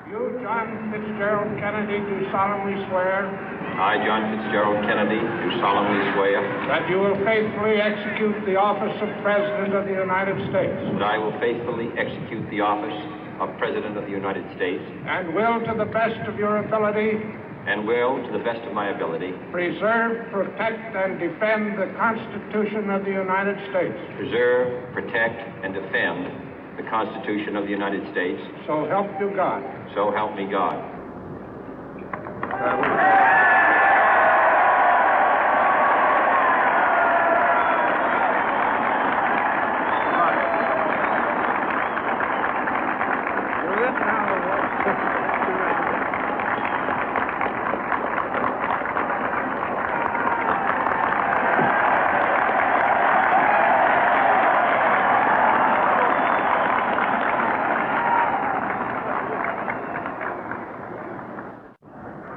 You, John Fitzgerald Kennedy, do solemnly swear I, John Fitzgerald Kennedy, do solemnly swear that you will faithfully execute the office of President of the United States that I will faithfully execute the office of President of the United States and will, to the best of your ability, and will, to the best of my ability, preserve, protect, and defend the Constitution of the United States. preserve, protect, and defend the Constitution of the United States. So help you God. So help me God.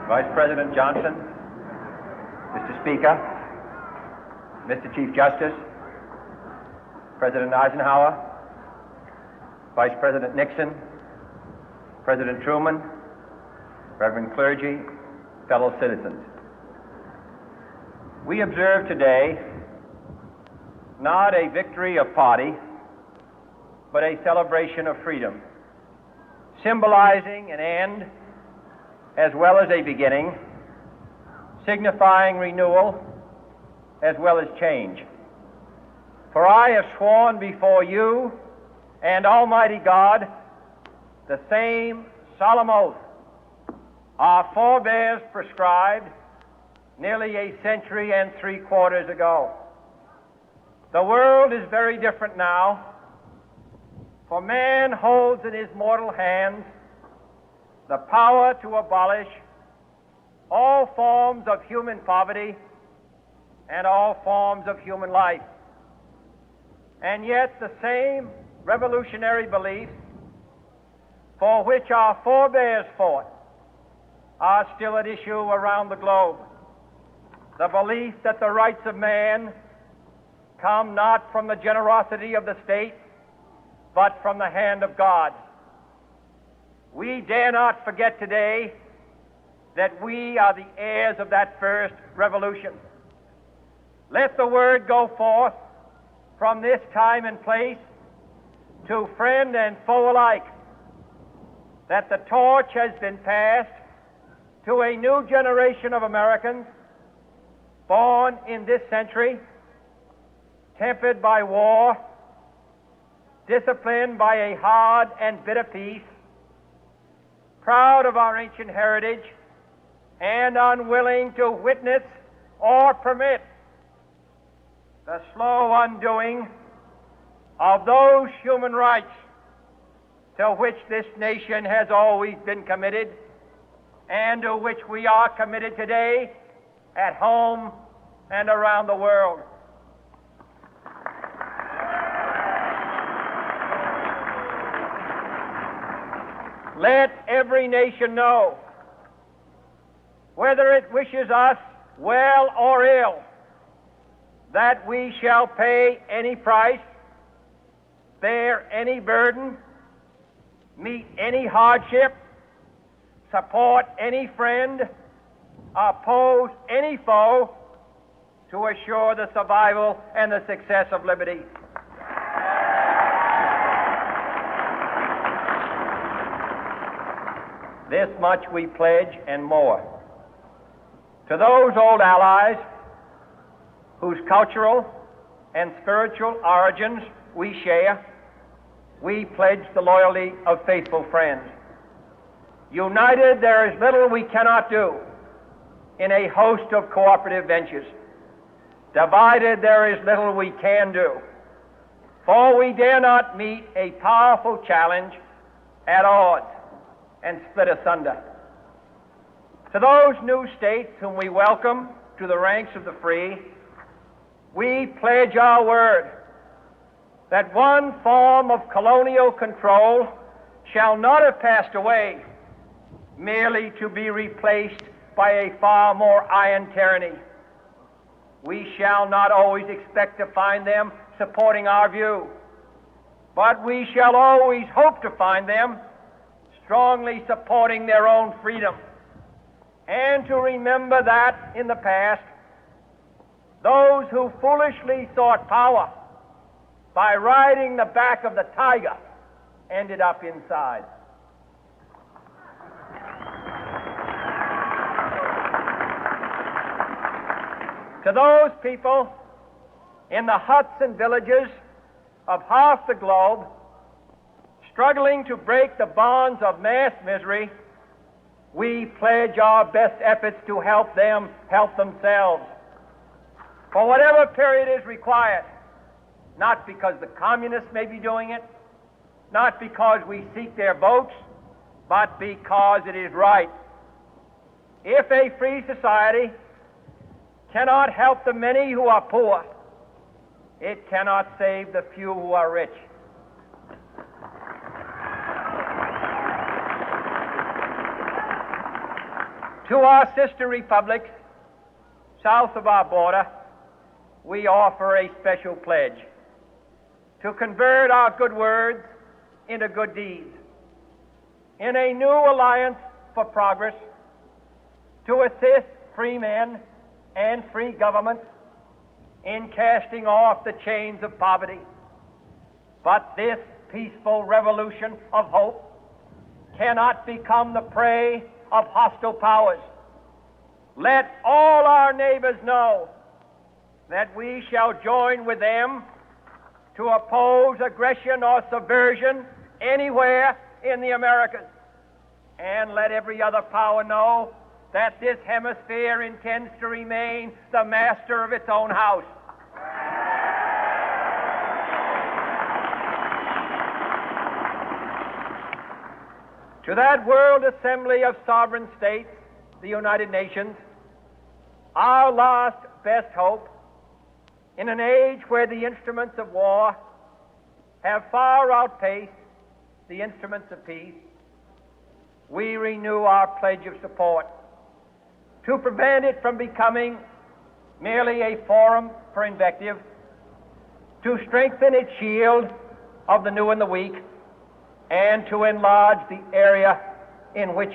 Vice President Johnson, Mr. Speaker, Mr. Chief Justice, President Eisenhower, Vice President Nixon, President Truman, Reverend clergy, fellow citizens. We observe today not a victory of party, but a celebration of freedom, symbolizing an end as well as a beginning, signifying renewal as well as change. For I have sworn before you and Almighty God the same solemn oath our forebears prescribed nearly a century and 3/4 ago. The world is very different now, for man holds in his mortal hands the power to abolish all forms of human poverty and all forms of human life. And yet the same revolutionary beliefs for which our forebears fought are still at issue around the globe. The belief that the rights of man come not from the generosity of the state, but from the hand of God. We dare not forget today that we are the heirs of that first revolution. Let the word go forth from this time and place to friend and foe alike that the torch has been passed to a new generation of Americans born in this century, tempered by war, disciplined by a hard and bitter peace, proud of our ancient heritage, and unwilling to witness or permit the slow undoing of those human rights to which this nation has always been committed and to which we are committed today at home and around the world. Let every nation know, whether it wishes us well or ill, that we shall pay any price, bear any burden, meet any hardship, support any friend, oppose any foe to assure the survival and the success of liberty. This much we pledge and more. To those old allies whose cultural and spiritual origins we share, we pledge the loyalty of faithful friends. United, there is little we cannot do in a host of cooperative ventures. Divided, there is little we can do, for we dare not meet a powerful challenge at odds and split asunder. To those new states whom we welcome to the ranks of the free, we pledge our word that one form of colonial control shall not have passed away, merely to be replaced by a far more iron tyranny. We shall not always expect to find them supporting our view, but we shall always hope to find them strongly supporting their own freedom, and to remember that in the past, those who foolishly sought power by riding the back of the tiger ended up inside. To those people in the huts and villages of half the globe struggling to break the bonds of mass misery, we pledge our best efforts to help them help themselves for whatever period is required, not because the communists may be doing it, not because we seek their votes, but because it is right. If a free society cannot help the many who are poor, it cannot save the few who are rich. To our sister republics south of our border, we offer a special pledge to convert our good words into good deeds, in a new alliance for progress, to assist free men and free governments in casting off the chains of poverty. But this peaceful revolution of hope cannot become the prey of hostile powers. Let all our neighbors know that we shall join with them to oppose aggression or subversion anywhere in the Americas. And let every other power know that this hemisphere intends to remain the master of its own house. To that World Assembly of Sovereign States, the United Nations, our last best hope, in an age where the instruments of war have far outpaced the instruments of peace, we renew our pledge of support to prevent it from becoming merely a forum for invective, to strengthen its shield of the new and the weak, and to enlarge the area in which